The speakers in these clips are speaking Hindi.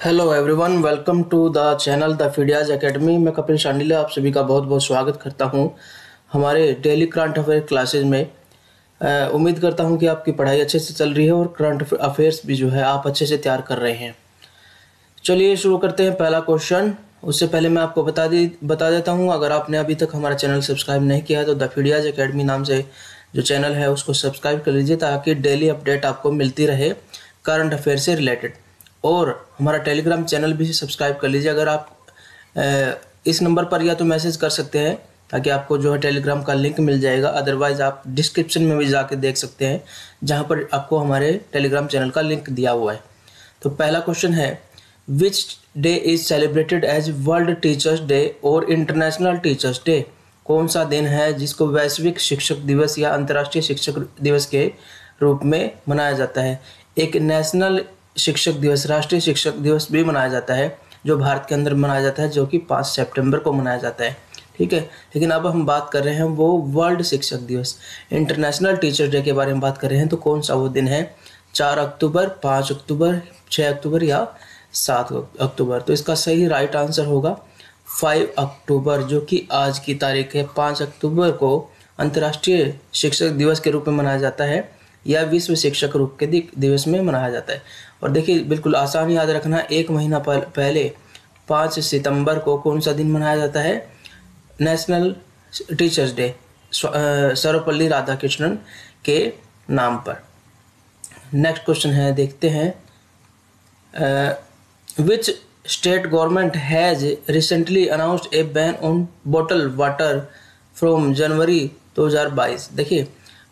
Hello everyone, welcome to the channel the Fedias academy. मैं कपिल शांडिल्य आप सभी का बहुत बहुत स्वागत करता हूं हमारे डेली करंट अफेयर क्लासेज में। उम्मीद करता हूं कि आपकी पढ़ाई अच्छे से चल रही है और करंट अफेयर्स भी जो है आप अच्छे से तैयार कर रहे हैं। चलिए शुरू करते हैं पहला क्वेश्चन। उससे पहले मैं आपको बता देता हूं, अगर आपने अभी तक हमारा चैनल सब्सक्राइब नहीं किया है तो द फीडियाज एकेडमी नाम से जो चैनल है उसको सब्सक्राइब कर लीजिए ताकि डेली अपडेट आपको मिलती रहे करंट अफेयर से रिलेटेड। और हमारा टेलीग्राम चैनल भी सब्सक्राइब कर लीजिए। अगर आप इस नंबर पर या तो मैसेज कर सकते हैं ताकि आपको जो है टेलीग्राम का लिंक मिल जाएगा, अदरवाइज आप डिस्क्रिप्शन में भी जाके देख सकते हैं जहां पर आपको हमारे टेलीग्राम चैनल का लिंक दिया हुआ है। तो पहला क्वेश्चन है, which day is celebrated as world teachers day और इंटरनेशनल टीचर्स डे? कौन सा दिन है जिसको वैश्विक शिक्षक दिवस या अंतर्राष्ट्रीय शिक्षक दिवस के रूप में मनाया जाता है? एक नेशनल शिक्षक दिवस, राष्ट्रीय शिक्षक दिवस भी मनाया जाता है जो भारत के अंदर मनाया जाता है, जो कि 5 सितंबर को मनाया जाता है। ठीक है, लेकिन अब हम बात कर रहे हैं वो वर्ल्ड शिक्षक दिवस, इंटरनेशनल टीचर्स डे के बारे में बात कर रहे हैं। तो कौन सा वो दिन है? 4 अक्टूबर, 5 अक्टूबर, 6 अक्टूबर या 7 अक्टूबर? तो इसका सही राइट आंसर होगा 5 अक्टूबर, जो कि आज की तारीख है। 5 अक्टूबर को अंतर्राष्ट्रीय शिक्षक दिवस के रूप में मनाया जाता है या विश्व शिक्षक रूप के दिवस में मनाया जाता है। और देखिए, बिल्कुल आसान याद रखना, एक महीना पहले 5 सितंबर को कौन सा दिन मनाया जाता है? National teachers day, Sarvepalli Radhakrishnan के नाम पर। नेक्स्ट क्वेश्चन है, देखते हैं, which state government has recently announced A ban on bottle water from January 2022? देखिए,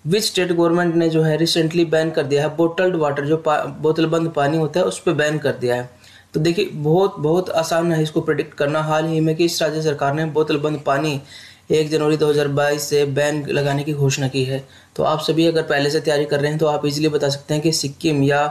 विच स्टेट गवर्नमेंट ने जो है रिसेंटली बैन कर दिया है बोटल्ड वाटर, जो बोतलबंद पानी होता है उस पर बैन कर दिया है। तो देखिए, बहुत आसान है इसको प्रेडिक्ट करना। हाल ही में किस राज्य सरकार ने बोतलबंद पानी 1 जनवरी 2022 से बैन लगाने की घोषणा की है? तो आप सभी अगर पहले से तैयारी कर रहे हैं तो आप इजीली बता सकते हैं कि सिक्किम या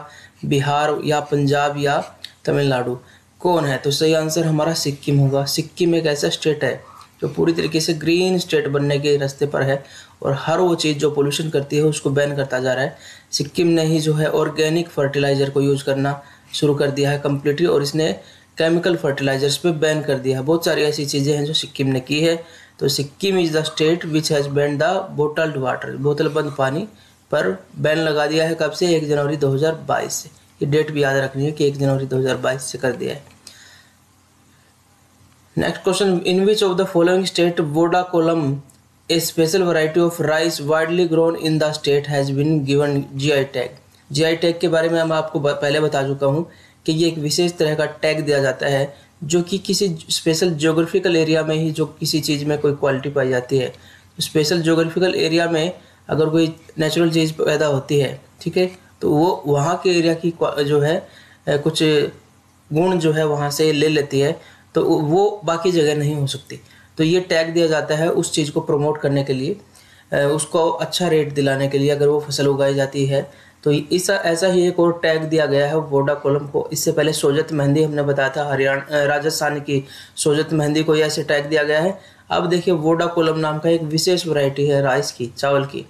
बिहार या पंजाब या तमिलनाडु। कौन है? तो सही आंसर हमारा सिक्किम होगा। सिक्किम एक ऐसा स्टेट है जो पूरी तरीके से ग्रीन स्टेट बनने के रास्ते पर है और हर वो चीज़ जो पोल्यूशन करती है उसको बैन करता जा रहा है। सिक्किम ने ही जो है ऑर्गेनिक फर्टिलाइज़र को यूज़ करना शुरू कर दिया है कम्प्लीटली, और इसने केमिकल फर्टिलाइजर्स पे बैन कर दिया है। बहुत सारी ऐसी चीज़ें हैं जो सिक्किम ने की है। तो Sikkim is the state which has ban the bottled water, बोतलबंद पानी पर बैन लगा दिया है। कब से? 1 जनवरी 2022 से। ये डेट भी याद रखनी है कि 1 जनवरी 2022 से कर दिया है। Next question, in which of the following state Wada Kolam, a special variety of rice widely grown in the state, has been given GI tag? GI tag के बारे में मैं आपको पहले बता चुका हूँ कि ये एक विशेष तरह का टैग दिया जाता है जो कि किसी स्पेशल ज्योग्राफिकल एरिया में ही जो किसी चीज़ में कोई क्वालिटी पाई जाती है। स्पेशल ज्योग्राफिकल एरिया में अगर कोई नेचुरल चीज़ पैदा होती है, ठीक है, तो वो वहाँ के एरिया की जो है कुछ गुण जो है वहाँ से ले लेती है, तो वो बाकी जगह नहीं हो सकती। तो ये टैग दिया जाता है उस चीज़ को प्रमोट करने के लिए, उसको अच्छा रेट दिलाने के लिए अगर वो फसल उगाई जाती है। तो ऐसा ही एक और टैग दिया गया है वोडा कोलम को। इससे पहले सोजत मेहंदी हमने बताया था, हरियाणा राजस्थान की सोजत मेहंदी को ऐसे टैग दिया गया है। अब देखिए, वोडा कोलम नाम का एक विशेष वैरायटी है राइस की, चावल की।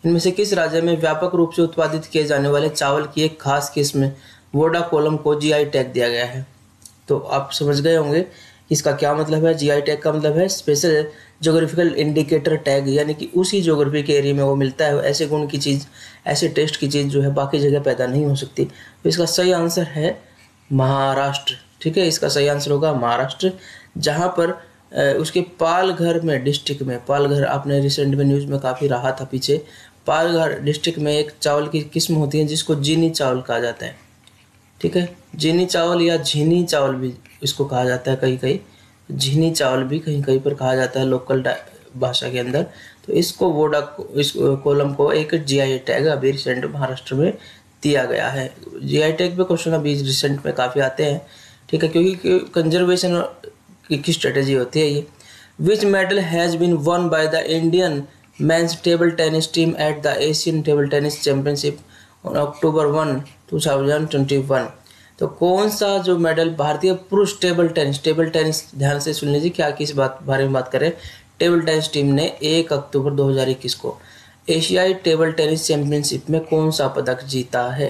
इनमें से किस राज्य में व्यापक रूप से उत्पादित किए जाने वाले चावल की एक खास किस्म वोडा कोलम को जीआई टैग दिया गया है? तो आप समझ गए होंगे इसका क्या मतलब है। जीआई टैग का मतलब है स्पेशल ज्योग्राफिकल इंडिकेटर टैग, यानी कि उसी ज्योग्राफी के एरिया में वो मिलता है। ऐसे गुण की चीज़, ऐसे टेस्ट की चीज़ जो है बाकी जगह पैदा नहीं हो सकती। तो इसका सही आंसर है महाराष्ट्र। ठीक है, इसका सही आंसर होगा महाराष्ट्र, जहाँ पर उसके पालघर में डिस्ट्रिक्ट में, पालघर आपने रिसेंट में न्यूज़ में काफ़ी रहा था पीछे, पालघर डिस्ट्रिक्ट में एक चावल की किस्म होती है जिसको जीनी चावल कहा जाता है। ठीक है, जीनी चावल या झीनी चावल भी इसको कहा जाता है, कहीं कहीं झीनी चावल भी कहीं कहीं पर कहा जाता है लोकल भाषा के अंदर। तो इसको इस कोलम को एक जीआई टैग अभी रिसेंट महाराष्ट्र में दिया गया है। जीआई टैग पे क्वेश्चन अभी रिसेंट में काफ़ी आते हैं, ठीक है, क्योंकि कंजर्वेशन की स्ट्रेटेजी होती है ये। Which medal has been won by the Indian men's table tennis team at the Asian table tennis championship on October 1, 2021? तो कौन सा जो मेडल भारतीय पुरुष टेबल टेनिस, ध्यान से सुन लीजिए क्या किस बारे में बात करें। टेबल टेनिस टीम ने 1 अक्टूबर 2021 को एशियाई टेबल टेनिस चैंपियनशिप में कौन सा पदक जीता है?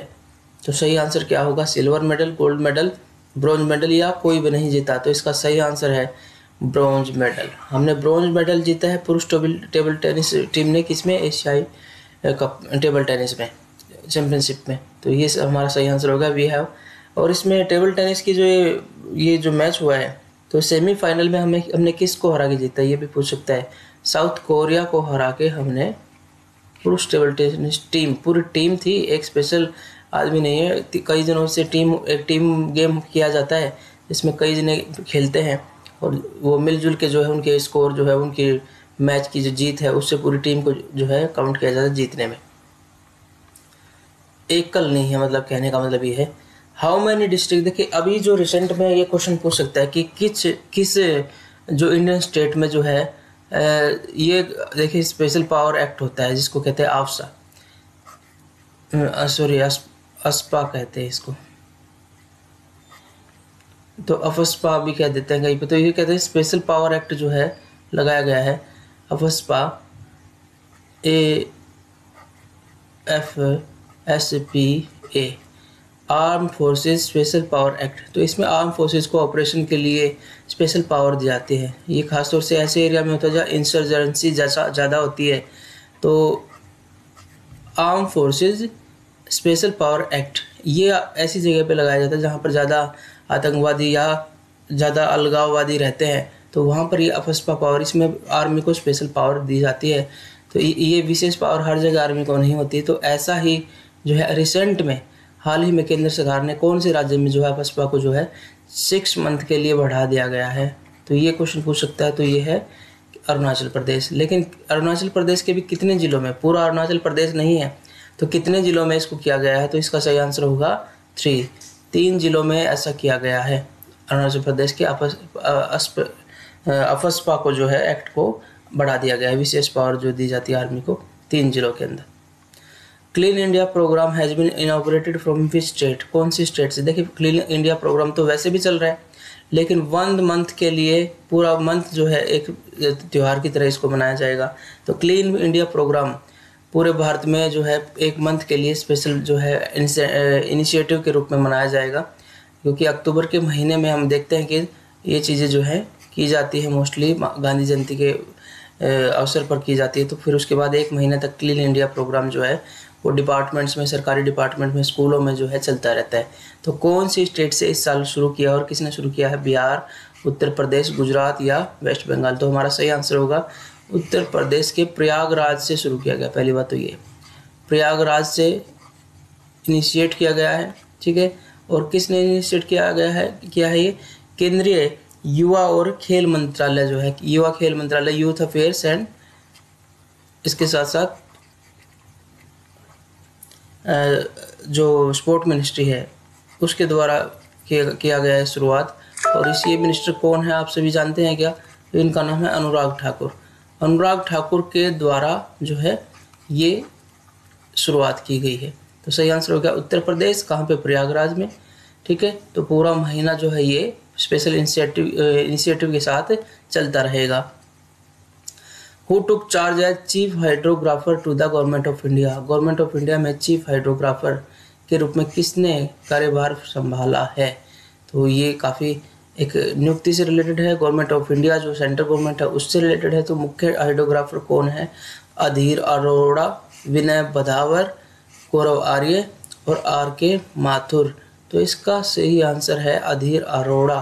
तो सही आंसर क्या होगा? Silver medal, gold medal bronze medal या कोई भी नहीं जीता। तो इसका सही आंसर है ब्रॉन्ज मेडल। हमने ब्रॉन्ज मेडल जीता है पुरुष टेबल टेनिस टीम ने, किसमें, एशियाई कप टेबल टेनिस में, चैंपियनशिप में। तो ये हमारा सही आंसर होगा, वी हैव। और इसमें टेबल टेनिस की जो ये जो मैच हुआ है, तो सेमीफाइनल में हमने किसको हरा के जीता, ये भी पूछ सकता है। साउथ कोरिया को हरा के हमने पुरुष टेबल टेनिस टीम, पूरी टीम थी, एक स्पेशल आदमी नहीं है, कई जनों से एक टीम गेम किया जाता है जिसमें कई जने खेलते हैं और वो मिलजुल के जो है उनके स्कोर जो है, उनकी मैच की जो जीत है उससे पूरी टीम को जो है काउंट किया जाता है जीतने में। एकल नहीं है, मतलब कहने का मतलब ये है। हाउ मैनी डिस्ट्रिक्ट, देखिए अभी जो रिसेंट में ये क्वेश्चन पूछ सकता है कि किस जो इंडियन स्टेट में जो है ये देखिए स्पेशल पावर एक्ट होता है जिसको कहते हैं आफ्सा, सॉरी अस्पा कहते हैं इसको, तो अफस्पा भी कह देते हैं कहीं पे। तो ये कहते हैं स्पेशल पावर एक्ट जो है लगाया गया है AFSPA, AFSPA, arm forces special power act. तो इसमें आर्म फोर्सेस को ऑपरेशन के लिए स्पेशल पावर दी जाती है। ये खासतौर से ऐसे एरिया में होता है जहाँ इंसर्जेंसी ज़्यादा होती है। तो arm forces special power act ये ऐसी जगह पे लगाया जाता है जहाँ पर ज़्यादा आतंकवादी या ज़्यादा अलगाववादी रहते हैं, तो वहाँ पर ये अफस्पा पावर, इसमें आर्मी को स्पेशल पावर दी जाती है। तो ये विशेष पावर हर जगह आर्मी को नहीं होती। तो ऐसा ही जो है रिसेंट में हाल ही में केंद्र सरकार ने कौन से राज्य में जो है अफस्पा को जो है 6 मंथ के लिए बढ़ा दिया गया है। तो ये क्वेश्चन पूछ सकता है। तो ये है अरुणाचल प्रदेश। लेकिन अरुणाचल प्रदेश के भी कितने ज़िलों में, पूरा अरुणाचल प्रदेश नहीं है, तो कितने ज़िलों में इसको किया गया है, तो इसका सही आंसर होगा 3 ज़िलों में ऐसा किया गया है। अरुणाचल प्रदेश के अफस्पा को जो है एक्ट को बढ़ा दिया गया है, विशेष पावर जो दी जाती है आर्मी को 3 ज़िलों के अंदर। Clean India program has been inoperated from which state, कौन सी स्टेट से। देखिए क्लीन इंडिया प्रोग्राम तो वैसे भी चल रहा है, लेकिन 1 मंथ के लिए पूरा मंथ जो है एक त्यौहार की तरह इसको मनाया जाएगा। तो क्लीन इंडिया प्रोग्राम पूरे भारत में जो है 1 मंथ के लिए स्पेशल जो है इनिशिएटिव के रूप में मनाया जाएगा, क्योंकि अक्टूबर के महीने में हम देखते हैं कि ये चीज़ें जो है की जाती है, मोस्टली गांधी जयंती के अवसर पर की जाती है। तो फिर उसके बाद 1 महीने तक क्लीन इंडिया प्रोग्राम जो है वो डिपार्टमेंट्स में, सरकारी डिपार्टमेंट में, स्कूलों में जो है चलता रहता है। तो कौन सी स्टेट से इस साल शुरू किया और किसने शुरू किया है, बिहार, उत्तर प्रदेश, गुजरात या वेस्ट बंगाल। तो हमारा सही आंसर होगा उत्तर प्रदेश के प्रयागराज से शुरू किया गया। पहली बात तो ये प्रयागराज से इनिशिएट किया गया है, ठीक है। और किसने इनिशिएट किया है ये केंद्रीय युवा और खेल मंत्रालय जो है, युवा खेल मंत्रालय, यूथ अफेयर्स एंड इसके साथ साथ जो स्पोर्ट मिनिस्ट्री है उसके द्वारा किया गया है शुरुआत। और इस ये मिनिस्टर कौन है आप सभी जानते हैं क्या, तो इनका नाम है अनुराग ठाकुर। अनुराग ठाकुर के द्वारा जो है ये शुरुआत की गई है। तो सही आंसर हो गया उत्तर प्रदेश, कहाँ पे, प्रयागराज में, ठीक है। तो पूरा महीना जो है ये स्पेशल इनिशिएटिव के साथ चलता रहेगा। Who took charge as chief hydrographer to the government of India, government of India में चीफ हाइड्रोग्राफर के रूप में किसने कार्यभार संभाला है। तो ये काफ़ी एक नियुक्ति से रिलेटेड है, गवर्नमेंट ऑफ इंडिया जो सेंट्रल गवर्नमेंट है उससे रिलेटेड है। तो मुख्य हाइड्रोग्राफर कौन है, अधीर अरोड़ा, विनय बधावर, गौरव आर्य और RK माथुर। तो इसका सही आंसर है अधीर अरोड़ा।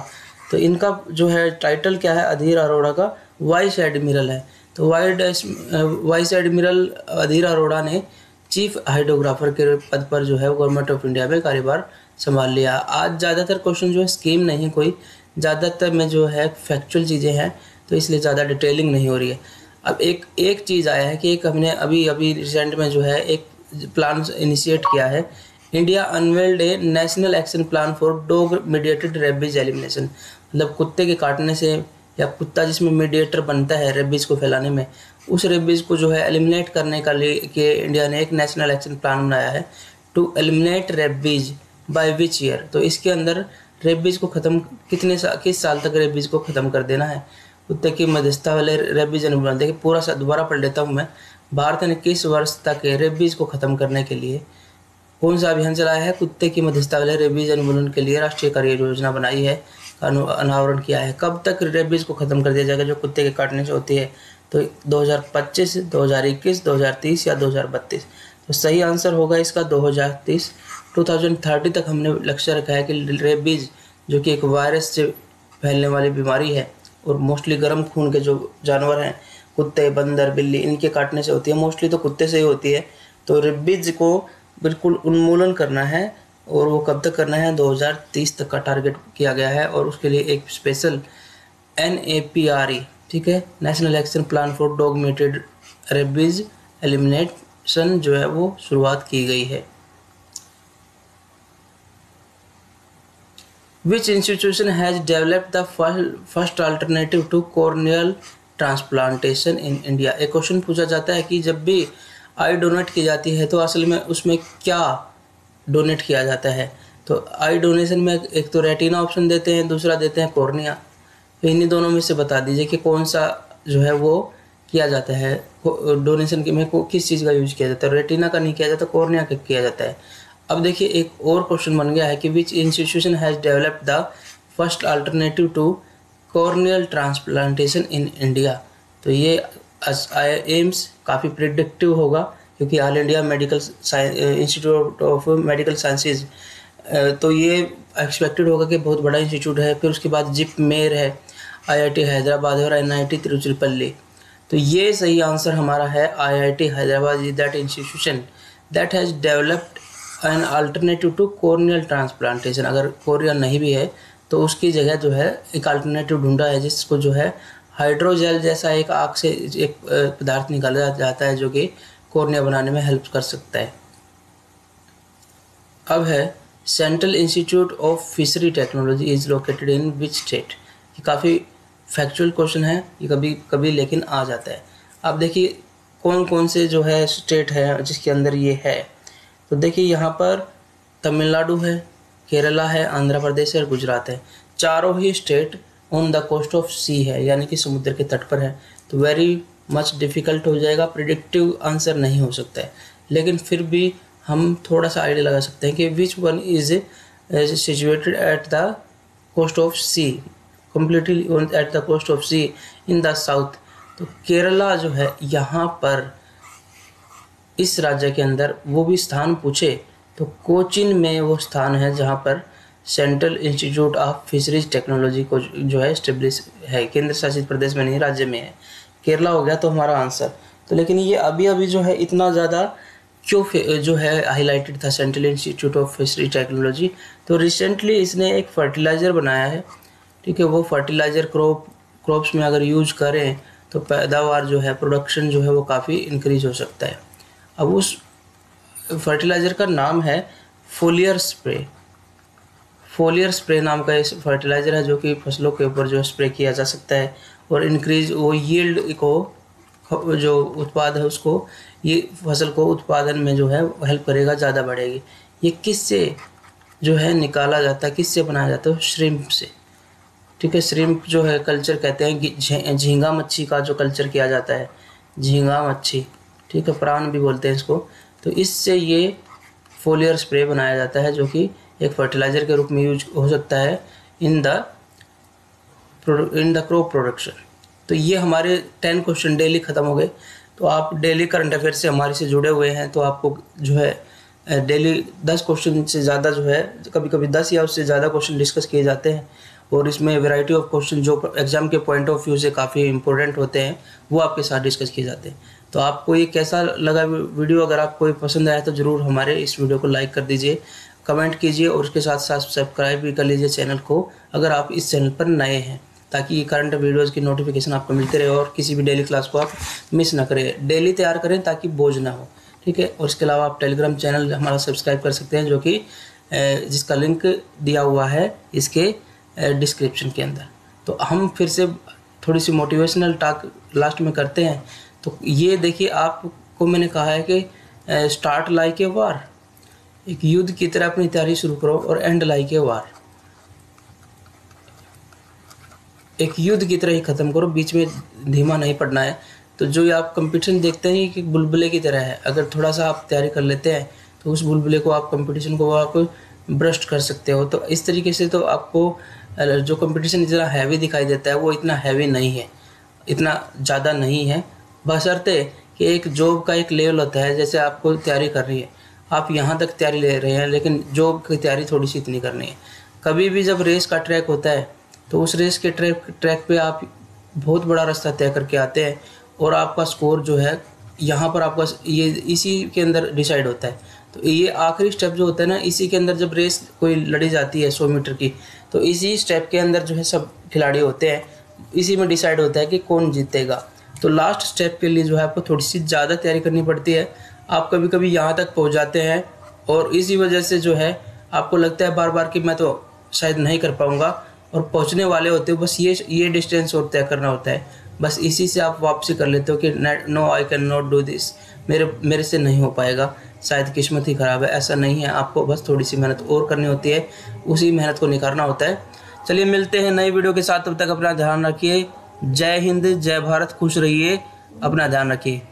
तो इनका जो है टाइटल क्या है अधीर अरोड़ा का, वाइस एडमिरल है। तो वाइस एडमिरल अधीर अरोड़ा ने चीफ हाइड्रोग्राफर के पद पर जो है गवर्नमेंट ऑफ इंडिया में कार्यभार संभाल लिया। आज ज़्यादातर क्वेश्चन जो है स्कीम नहीं है कोई, ज़्यादातर में जो है फैक्चुअल चीज़ें हैं, तो इसलिए ज़्यादा डिटेलिंग नहीं हो रही है। अब एक चीज़ आया है कि एक हमने अभी रिसेंट में जो है एक प्लान इनिशिएट किया है, India unveiled A national action plan for dog mediated rabies elimination. मतलब कुत्ते के काटने से या कुत्ता जिसमें मीडिएटर बनता है रेबीज को फैलाने में, उस रेबीज को जो है एलिमिनेट करने का लिए कि इंडिया ने एक नेशनल एक्शन प्लान बनाया है to eliminate rabies by which year. तो इसके अंदर रेबीज को ख़त्म किस साल तक रेबीज को ख़त्म कर देना है। कुत्ते की मध्यस्थता वाले रेबीज अनुबंध, देखिए पूरा दोबारा पढ़ लेता हूँ मैं। भारत ने किस वर्ष तक रेबीज को ख़त्म करने के लिए कौन सा अभियान चलाया है? कुत्ते की मध्यस्थता वाले रेबीज उन्मूलन के लिए राष्ट्रीय कार्य योजना बनाई है, अनावरण किया है। कब तक रेबीज को खत्म कर दिया जाएगा जो कुत्ते के काटने से होती है? तो 2025, 2021, 2030 या 2032? तो सही आंसर होगा इसका 2030। 2030 तक हमने लक्ष्य रखा है कि रेबीज जो कि एक वायरस से फैलने वाली बीमारी है और मोस्टली गर्म खून के जो जानवर हैं, कुत्ते, बंदर, बिल्ली, इनके काटने से होती है। मोस्टली तो कुत्ते से ही होती है। तो रेबीज को बिल्कुल उन्मूलन करना है और वो कब तक करना है? 2030 तक का टारगेट किया गया है और उसके लिए एक स्पेशल NAPRE, ठीक है, national action plan for dog-mated rabies elimination जो है वो शुरुआत की गई है। Which institution has developed the first alternative to corneal transplantation in India? एक क्वेश्चन पूछा जाता है कि जब भी आई डोनेट की जाती है तो असल में उसमें क्या डोनेट किया जाता है? तो आई डोनेशन में एक तो रेटिना ऑप्शन देते हैं, दूसरा देते हैं कॉर्निया। तो इन्हीं दोनों में से बता दीजिए कि कौन सा जो है वो किया जाता है डोनेशन के में किस चीज़ का यूज किया जाता है? रेटिना का नहीं किया जाता, कॉर्निया का किया जाता है। अब देखिए एक और क्वेश्चन बन गया है कि which institution has developed the first alternative to corneal transplantation in India? तो ये एम्स काफ़ी प्रिडिक्टिव होगा क्योंकि all India medical institute of medical sciences, तो ये एक्सपेक्टेड होगा कि बहुत बड़ा इंस्टीट्यूट है। फिर उसके बाद जिप मेर है, IIT हैदराबाद है और NIT तिरुचिरापल्ली। तो ये सही आंसर हमारा है IIT Hyderabad is that institution that has developed an alternative to corneal transplantation. अगर कॉर्निया नहीं भी है तो उसकी जगह जो है एक अल्टरनेटिव ढूंढा है जिसको जो है हाइड्रोजेल जैसा एक आग से एक पदार्थ निकाला जाता है जो कि कॉर्निया बनाने में हेल्प कर सकता है। अब है central institute of fishery technology is located in which state? ये काफ़ी फैक्चुअल क्वेश्चन है, ये कभी कभी लेकिन आ जाता है। अब देखिए कौन कौन से जो है स्टेट है जिसके अंदर ये है। तो देखिए यहाँ पर तमिलनाडु है, केरला है, आंध्र प्रदेश है और गुजरात है। चारों ही state on the coast of sea है, यानी कि समुद्र के तट पर है। तो वेरी मच डिफ़िकल्ट हो जाएगा, प्रिडिक्टिव आंसर नहीं हो सकता है। लेकिन फिर भी हम थोड़ा सा आइडिया लगा सकते हैं कि which one is situated at the coast of sea, completely at the coast of sea in the south. तो केरला जो है यहाँ पर इस राज्य के अंदर वो भी स्थान पूछे तो कोचीन में वो स्थान है जहाँ पर central institute of fisheries technology को जो है स्टेब्लिश है। केंद्र शासित प्रदेश में नहीं, राज्य में है। केरला हो गया तो हमारा आंसर। तो लेकिन ये अभी अभी जो है इतना ज़्यादा क्यों जो है हाईलाइटेड था central institute of fishery technology? तो रिसेंटली इसने एक फर्टिलाइज़र बनाया है, ठीक है। वो फर्टिलाइज़र क्रॉप्स में अगर यूज करें तो पैदावार जो है, प्रोडक्शन जो है वो काफ़ी इंक्रीज हो सकता है। अब उस फर्टिलाइज़र का नाम है फोलियर स्प्रे। फोलियर स्प्रे नाम का इस फर्टिलाइज़र है जो कि फसलों के ऊपर जो स्प्रे किया जा सकता है और इंक्रीज वो यील्ड को, जो उत्पाद है उसको, ये फसल को उत्पादन में जो है हेल्प करेगा, ज़्यादा बढ़ेगी। ये किससे जो है निकाला जाता है, किससे बनाया जाता है? श्रिम्प से, ठीक है। श्रिम्प जो है कल्चर कहते हैं, झींगा मच्छी का जो कल्चर किया जाता है, झींगा मच्छी, ठीक है, प्राण भी बोलते हैं इसको। तो इससे ये फोलियर स्प्रे बनाया जाता है जो कि एक फर्टिलाइज़र के रूप में यूज हो सकता है इन द क्रॉप प्रोडक्शन। तो ये हमारे 10 क्वेश्चन डेली ख़त्म हो गए। तो आप डेली करंट अफेयर से हमारे से जुड़े हुए हैं तो आपको जो है डेली 10 क्वेश्चन से ज़्यादा जो है, कभी कभी 10 या उससे ज़्यादा क्वेश्चन डिस्कस किए जाते हैं और इसमें वैरायटी ऑफ क्वेश्चन जो एग्ज़ाम के पॉइंट ऑफ व्यू से काफ़ी इंपॉर्टेंट होते हैं वो आपके साथ डिस्कस किए जाते हैं। तो आपको ये कैसा लगा वीडियो? अगर आपको ये पसंद आया तो ज़रूर हमारे इस वीडियो को लाइक कर दीजिए, कमेंट कीजिए और उसके साथ साथ सब्सक्राइब भी कर लीजिए चैनल को अगर आप इस चैनल पर नए हैं, ताकि करंट वीडियोज़ की नोटिफिकेशन आपको मिलते रहे और किसी भी डेली क्लास को आप मिस ना करें। डेली तैयार करें ताकि बोझ ना हो, ठीक है। और इसके अलावा आप टेलीग्राम चैनल हमारा सब्सक्राइब कर सकते हैं जो कि जिसका लिंक दिया हुआ है इसके डिस्क्रिप्शन के अंदर। तो हम फिर से थोड़ी सी मोटिवेशनल टॉक लास्ट में करते हैं। तो ये देखिए, आपको मैंने कहा है कि स्टार्ट लाइक ए वार, एक युद्ध की तरह अपनी तैयारी शुरू करो और एंड लाइक ए वार, एक युद्ध की तरह ही ख़त्म करो, बीच में धीमा नहीं पड़ना है। तो जो ये आप कंपटीशन देखते हैं कि बुलबुले की तरह है, अगर थोड़ा सा आप तैयारी कर लेते हैं तो उस बुलबुले को आप कंपटीशन को आप ब्रस्ट कर सकते हो। तो इस तरीके से तो आपको जो कंपटीशन इतना हैवी दिखाई देता है वो इतना हैवी नहीं है, इतना ज़्यादा नहीं है, बशर्ते कि एक जॉब का एक लेवल होता है। जैसे आपको तैयारी कर रही है, आप यहाँ तक तैयारी ले रहे हैं, लेकिन जॉब की तैयारी थोड़ी सी इतनी करनी है। कभी भी जब रेस का ट्रैक होता है तो उस रेस के ट्रैक पे आप बहुत बड़ा रास्ता तय करके आते हैं और आपका स्कोर जो है यहाँ पर आपका ये इसी के अंदर डिसाइड होता है। तो ये आखिरी स्टेप जो होता है ना, इसी के अंदर जब रेस कोई लड़ी जाती है 100 मीटर की, तो इसी स्टेप के अंदर जो है सब खिलाड़ी होते हैं, इसी में डिसाइड होता है कि कौन जीतेगा। तो लास्ट स्टेप के लिए जो है आपको थोड़ी सी ज़्यादा तैयारी करनी पड़ती है। आप कभी कभी यहाँ तक पहुँच जाते हैं और इसी वजह से जो है आपको लगता है बार बार कि मैं तो शायद नहीं कर पाऊँगा, और पहुँचने वाले होते हो, बस ये डिस्टेंस और तय करना होता है। बस इसी से आप वापसी कर लेते हो कि no I can not do this, मेरे से नहीं हो पाएगा, शायद किस्मत ही ख़राब है। ऐसा नहीं है, आपको बस थोड़ी सी मेहनत और करनी होती है, उसी मेहनत को निखारना होता है। चलिए मिलते हैं नई वीडियो के साथ, तब तक अपना ध्यान रखिए। जय हिंद, जय भारत, खुश रहिए, अपना ध्यान रखिए।